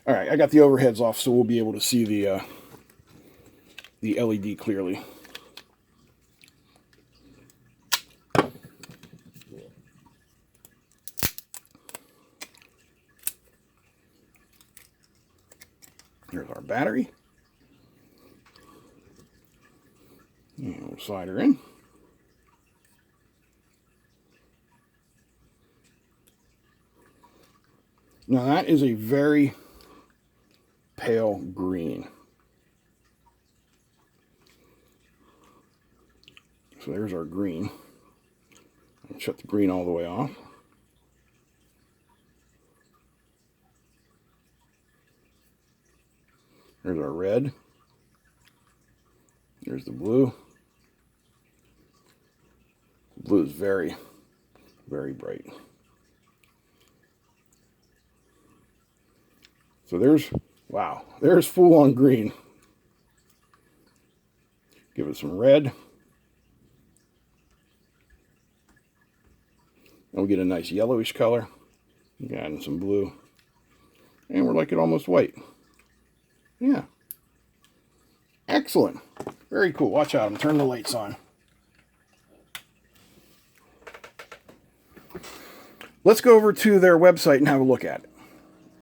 All right, I got the overheads off, so we'll be able to see the LED clearly. Here's our battery. And we'll slide her in. Now that is a very pale green. So there's our green. I'll shut the green all the way off. There's our red. There's the blue. Blue is very, very bright. So there's, wow, there's full on green. Give it some red. And we'll get a nice yellowish color. Add some blue. And we're like it almost white. Yeah. Excellent. Very cool. Watch out. I'm turning the lights on. Let's go over to their website and have a look at it.